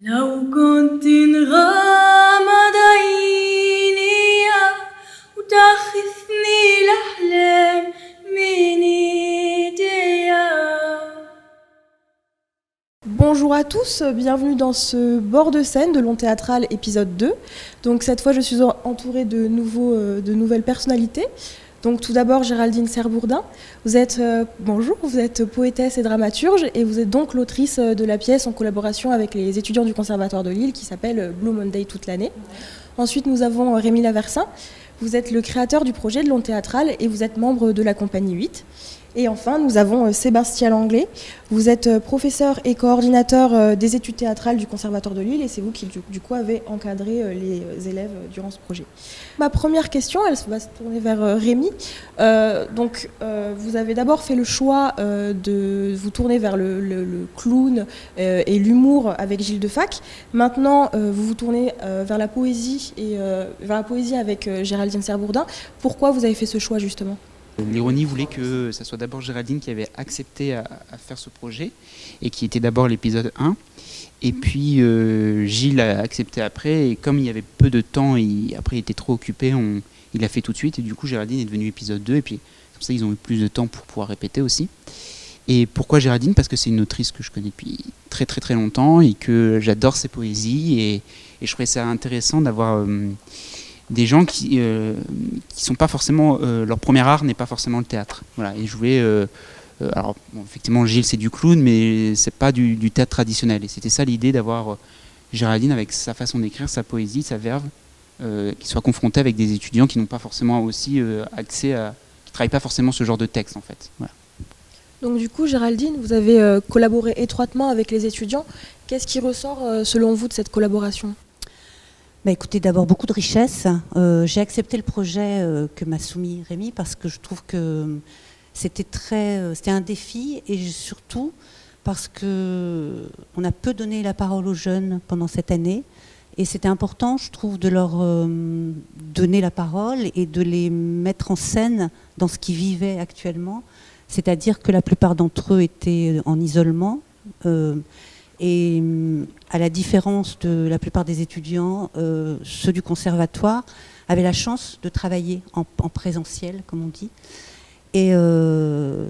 لو كنت نغمض عيني وتاخذني الأحلام من ايديا. Bonjour à tous, bienvenue dans ce bord de scène de Long Théâtral épisode 2. Donc cette fois je suis entourée de nouvelles personnalités. Donc tout d'abord Géraldine Serbourdin, vous êtes poétesse et dramaturge et vous êtes donc l'autrice de la pièce en collaboration avec les étudiants du Conservatoire de Lille qui s'appelle Blue Monday toute l'année. Ensuite nous avons Rémi Laversin, vous êtes le créateur du projet de Long Théâtral et vous êtes membre de la compagnie 8. Et enfin, nous avons Sébastien Langlais. Vous êtes professeur et coordinateur des études théâtrales du Conservatoire de Lille et c'est vous qui, du coup, avez encadré les élèves durant ce projet. Ma première question, elle va se tourner vers Rémi. Vous avez d'abord fait le choix de vous tourner vers le clown et l'humour avec Gilles Defac. Maintenant, vous vous tournez vers la poésie avec Géraldine Serbourdin. Pourquoi vous avez fait ce choix, justement ? L'ironie voulait que ça soit d'abord Géraldine qui avait accepté à faire ce projet et qui était d'abord l'épisode 1. Et puis Gilles a accepté après et comme il y avait peu de temps et après il était trop occupé, il l'a fait tout de suite et du coup Géraldine est devenue épisode 2 et puis comme ça ils ont eu plus de temps pour pouvoir répéter aussi. Et pourquoi Géraldine ? Parce que c'est une autrice que je connais depuis très très très longtemps et que j'adore ses poésies et je trouvais ça intéressant d'avoir des gens qui sont pas forcément leur premier art n'est pas forcément le théâtre. Voilà, et je voulais effectivement Gilles c'est du clown mais c'est pas du théâtre traditionnel et c'était ça l'idée d'avoir Géraldine avec sa façon d'écrire, sa poésie, sa verve qui soit confrontée avec des étudiants qui n'ont pas forcément aussi accès à qui travaillent pas forcément ce genre de texte en fait. Voilà. Donc du coup, Géraldine, vous avez collaboré étroitement avec les étudiants. Qu'est-ce qui ressort selon vous de cette collaboration ? Écoutez, d'abord beaucoup de richesse. J'ai accepté le projet que m'a soumis Rémi parce que je trouve que c'était un défi et surtout parce qu'on a peu donné la parole aux jeunes pendant cette année et c'était important, je trouve, de leur donner la parole et de les mettre en scène dans ce qu'ils vivaient actuellement. C'est-à-dire que la plupart d'entre eux étaient en isolement. Et à la différence de la plupart des étudiants, ceux du conservatoire avaient la chance de travailler en présentiel, comme on dit. Et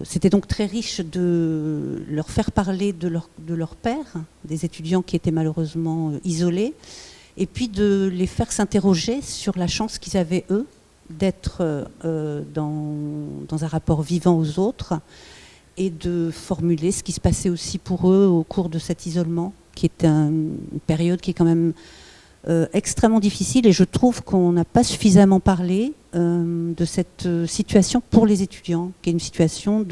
c'était donc très riche de leur faire parler de leur père, des étudiants qui étaient malheureusement isolés, et puis de les faire s'interroger sur la chance qu'ils avaient, eux, d'être dans un rapport vivant aux autres, et de formuler ce qui se passait aussi pour eux au cours de cet isolement, qui est une période qui est quand même extrêmement difficile. Et je trouve qu'on n'a pas suffisamment parlé de cette situation pour les étudiants, qui est une situation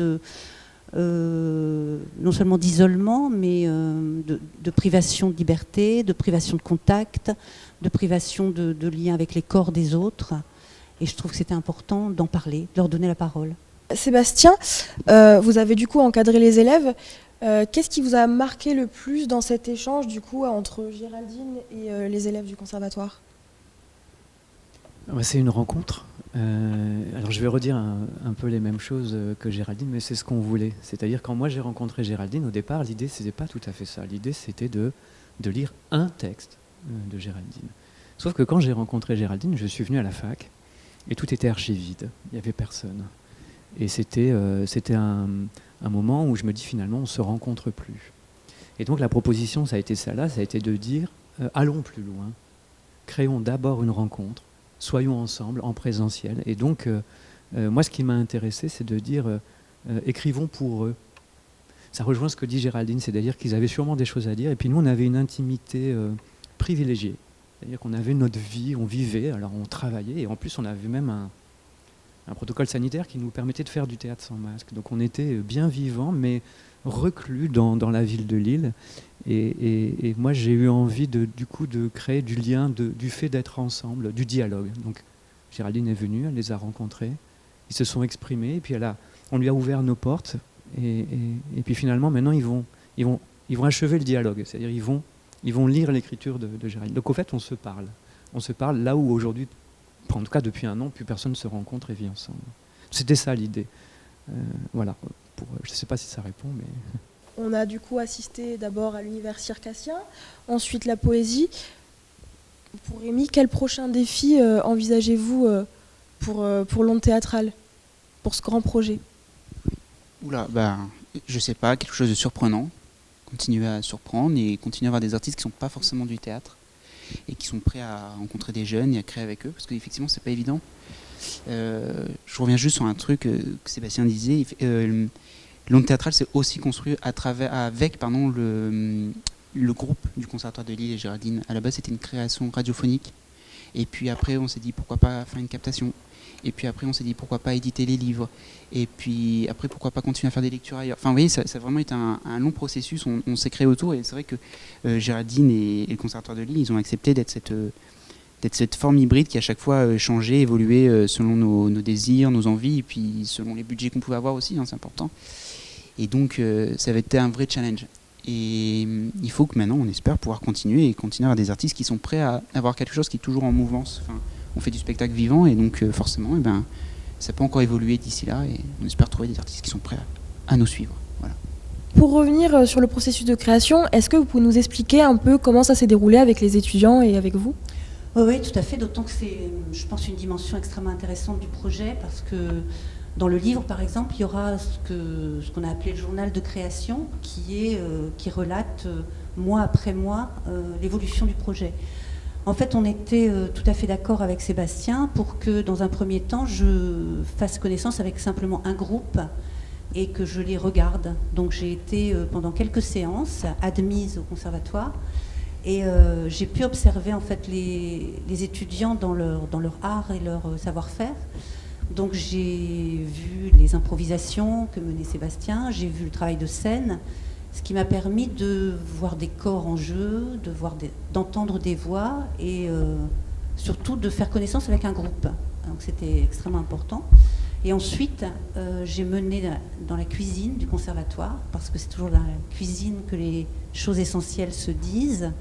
non seulement d'isolement, mais de privation de liberté, de privation de contact, de privation de lien avec les corps des autres. Et je trouve que c'était important d'en parler, de leur donner la parole. Sébastien, vous avez du coup encadré les élèves. Qu'est-ce qui vous a marqué le plus dans cet échange du coup entre Géraldine et les élèves du conservatoire ? C'est une rencontre. Alors je vais redire un peu les mêmes choses que Géraldine, mais c'est ce qu'on voulait. C'est-à-dire quand moi j'ai rencontré Géraldine, au départ, l'idée c'était pas tout à fait ça. L'idée c'était de lire un texte de Géraldine. Sauf que quand j'ai rencontré Géraldine, je suis venu à la fac et tout était archi vide. Il n'y avait personne. Et c'était un moment où je me dis finalement on ne se rencontre plus. Et donc la proposition ça a été ça là, ça a été de dire allons plus loin, créons d'abord une rencontre, soyons ensemble en présentiel. Et donc moi ce qui m'a intéressé c'est de dire écrivons pour eux. Ça rejoint ce que dit Géraldine, c'est-à-dire qu'ils avaient sûrement des choses à dire et puis nous on avait une intimité privilégiée. C'est-à-dire qu'on avait notre vie, on vivait, alors on travaillait et en plus on avait même un protocole sanitaire qui nous permettait de faire du théâtre sans masque. Donc on était bien vivants, mais reclus dans la ville de Lille. Et moi, j'ai eu envie de créer du lien, du fait d'être ensemble, du dialogue. Donc Géraldine est venue, elle les a rencontrés, ils se sont exprimés, et puis on lui a ouvert nos portes. Et puis finalement, maintenant, ils vont achever le dialogue. C'est-à-dire, ils vont lire l'écriture de Géraldine. Donc au fait, on se parle. On se parle là où aujourd'hui, en tout cas depuis un an, plus personne ne se rencontre et vit ensemble. C'était ça l'idée. Voilà. Je ne sais pas si ça répond, mais... on a du coup assisté d'abord à l'univers circassien, ensuite la poésie. Pour Rémi, quel prochain défi envisagez-vous pour l'onde théâtrale, pour ce grand projet? Oula, je sais pas, quelque chose de surprenant. Continuer à surprendre et continuer à avoir des artistes qui sont pas forcément du théâtre et qui sont prêts à rencontrer des jeunes et à créer avec eux, parce qu'effectivement c'est pas évident. Je reviens juste sur un truc que Sébastien disait. L'onde théâtrale c'est aussi construit avec le groupe du Conservatoire de Lille et Géraldine. À la base c'était une création radiophonique, et puis après on s'est dit pourquoi pas faire une captation. Et puis après, on s'est dit pourquoi pas éditer les livres. Et puis après, pourquoi pas continuer à faire des lectures ailleurs. Enfin, vous voyez, ça a vraiment été un long processus. On s'est créé autour. Et c'est vrai que Géraldine et le Conservatoire de Lille, ils ont accepté d'être cette forme hybride qui à chaque fois changeait, évoluait selon nos désirs, nos envies, et puis selon les budgets qu'on pouvait avoir aussi, hein, c'est important. Et donc, ça va être un vrai challenge. Et il faut que maintenant, on espère pouvoir continuer à avoir des artistes qui sont prêts à avoir quelque chose qui est toujours en mouvance. Enfin, on fait du spectacle vivant et donc forcément ça peut encore évoluer d'ici là et on espère trouver des artistes qui sont prêts à nous suivre. Voilà. Pour revenir sur le processus de création, est-ce que vous pouvez nous expliquer un peu comment ça s'est déroulé avec les étudiants et avec vous? Oui, tout à fait, d'autant que c'est, je pense, une dimension extrêmement intéressante du projet, parce que dans le livre, par exemple, il y aura ce qu'on a appelé le journal de création, qui relate mois après mois l'évolution du projet. En fait, on était tout à fait d'accord avec Sébastien pour que, dans un premier temps, je fasse connaissance avec simplement un groupe et que je les regarde. Donc j'ai été, pendant quelques séances, admise au conservatoire et j'ai pu observer en fait les étudiants dans leur art et leur savoir-faire. Donc j'ai vu les improvisations que menait Sébastien, j'ai vu le travail de scène, ce qui m'a permis de voir des corps en jeu, d'entendre des voix et surtout de faire connaissance avec un groupe. Donc c'était extrêmement important. Et ensuite, j'ai mené dans la cuisine du conservatoire, parce que c'est toujours dans la cuisine que les choses essentielles se disent.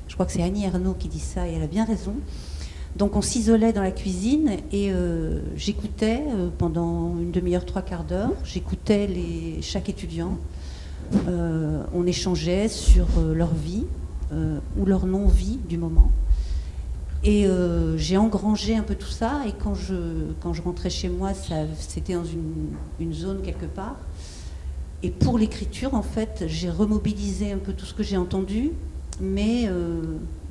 Je crois que c'est Annie Ernaux qui dit ça et elle a bien raison. Donc on s'isolait dans la cuisine et j'écoutais pendant une demi-heure, 3/4 d'heure, j'écoutais chaque étudiant. On échangeait sur leur vie ou leur non-vie du moment. Et j'ai engrangé un peu tout ça, et quand je rentrais chez moi, c'était dans une zone quelque part. Et pour l'écriture, en fait, j'ai remobilisé un peu tout ce que j'ai entendu, mais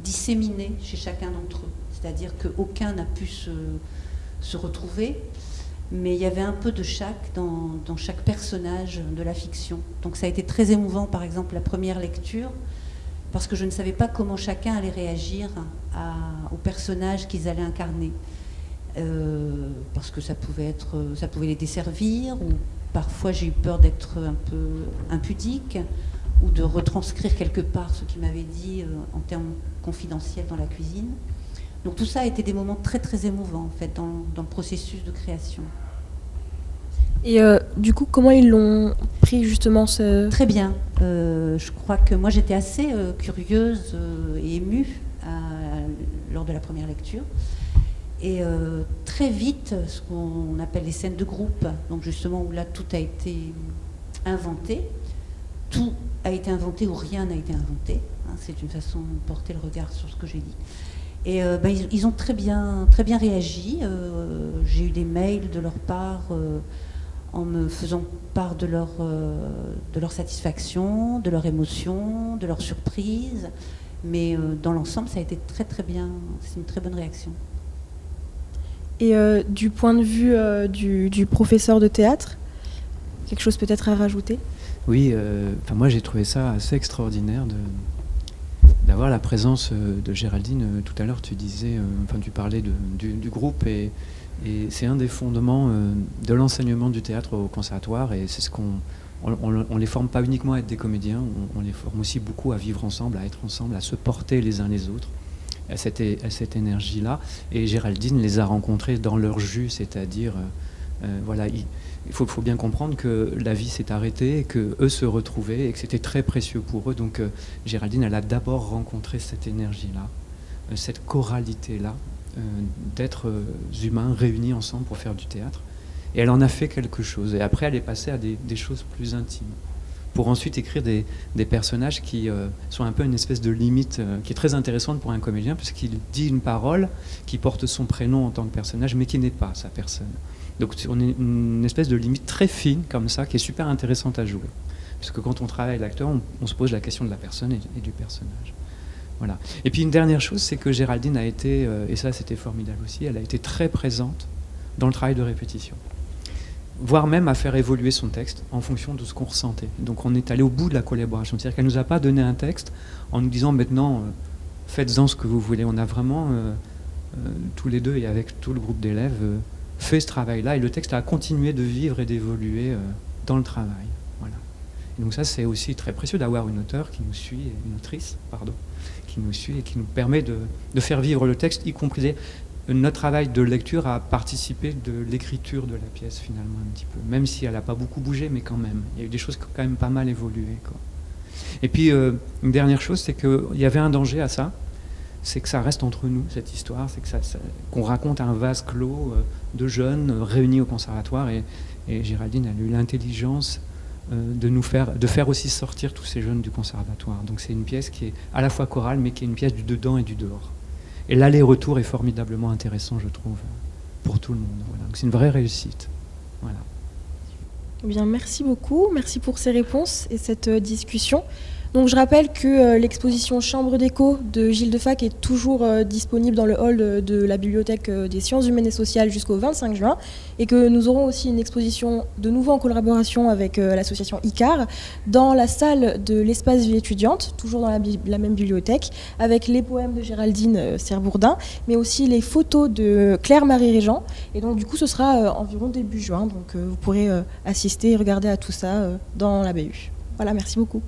disséminé chez chacun d'entre eux. C'est-à-dire qu'aucun n'a pu se retrouver, mais il y avait un peu de chaque dans chaque personnage de la fiction. Donc ça a été très émouvant, par exemple, la première lecture, parce que je ne savais pas comment chacun allait réagir au personnage qu'ils allaient incarner. Parce que ça pouvait les desservir, ou parfois j'ai eu peur d'être un peu impudique, ou de retranscrire quelque part ce qu'ils m'avaient dit en termes confidentiels dans la cuisine. Donc tout ça a été des moments très très émouvants en fait dans le processus de création. Et du coup, comment ils l'ont pris justement Très bien. Je crois que moi j'étais assez curieuse et émue lors de la première lecture. Et très vite, ce qu'on appelle les scènes de groupe, donc justement où là tout a été inventé, tout a été inventé ou rien n'a été inventé. Hein, c'est une façon de porter le regard sur ce que j'ai dit. Et ils ont très bien réagi. J'ai eu des mails de leur part en me faisant part de leur satisfaction, de leur émotion, de leur surprise. Mais dans l'ensemble, ça a été très très bien. C'est une très bonne réaction. Et du point de vue du professeur de théâtre, quelque chose peut-être à rajouter? Oui, moi j'ai trouvé ça assez extraordinaire d'avoir la présence de Géraldine. Tout à l'heure tu disais, tu parlais du groupe et c'est un des fondements de l'enseignement du théâtre au conservatoire, et c'est ce on les forme pas uniquement à être des comédiens, on les forme aussi beaucoup à vivre ensemble, à être ensemble, à se porter les uns les autres, à cette énergie-là. Et Géraldine les a rencontrés dans leur jus, c'est-à-dire il faut bien comprendre que la vie s'est arrêtée et qu'eux se retrouvaient et que c'était très précieux pour eux. Donc Géraldine, elle a d'abord rencontré cette énergie-là, cette choralité-là, d'êtres humains réunis ensemble pour faire du théâtre. Et elle en a fait quelque chose. Et après, elle est passée à des choses plus intimes. pour ensuite écrire des personnages qui sont un peu une espèce de limite qui est très intéressante pour un comédien, puisqu'il dit une parole qui porte son prénom en tant que personnage, mais qui n'est pas sa personne. Donc on est une espèce de limite très fine, comme ça, qui est super intéressante à jouer. Parce que quand on travaille l'acteur, on se pose la question de la personne et du personnage. Voilà. Et puis une dernière chose, c'est que Géraldine a été, et ça c'était formidable aussi, elle a été très présente dans le travail de répétition. Voire même à faire évoluer son texte en fonction de ce qu'on ressentait. Donc on est allé au bout de la collaboration. C'est-à-dire qu'elle ne nous a pas donné un texte en nous disant maintenant faites-en ce que vous voulez. On a vraiment, tous les deux et avec tout le groupe d'élèves, fait ce travail-là et le texte a continué de vivre et d'évoluer dans le travail. Voilà. Et donc ça c'est aussi très précieux d'avoir une auteure qui nous suit, une autrice, pardon, qui nous suit et qui nous permet de faire vivre le texte, y compris notre travail de lecture a participé de l'écriture de la pièce finalement un petit peu, même si elle n'a pas beaucoup bougé, mais quand même. Il y a eu des choses qui ont quand même pas mal évolué, quoi. Et puis une dernière chose, c'est qu'il y avait un danger à ça, c'est que ça reste entre nous, cette histoire, c'est que qu'on raconte un vase clos de jeunes réunis au conservatoire, et Géraldine a eu l'intelligence de faire aussi sortir tous ces jeunes du conservatoire. Donc c'est une pièce qui est à la fois chorale, mais qui est une pièce du dedans et du dehors. Et l'aller-retour est formidablement intéressant, je trouve, pour tout le monde. Voilà. Donc c'est une vraie réussite. Voilà. Eh bien, merci beaucoup, merci pour ces réponses et cette discussion. Donc je rappelle que l'exposition Chambre d'écho de Gilles Defac est toujours disponible dans le hall de la Bibliothèque des sciences humaines et sociales jusqu'au 25 juin et que nous aurons aussi une exposition de nouveau en collaboration avec l'association ICAR dans la salle de l'espace vie étudiante, toujours dans la même bibliothèque, avec les poèmes de Géraldine Serre-Bourdin, mais aussi les photos de Claire-Marie Régent. Et donc du coup ce sera environ début juin, donc vous pourrez assister et regarder à tout ça dans la BU. Voilà, merci beaucoup.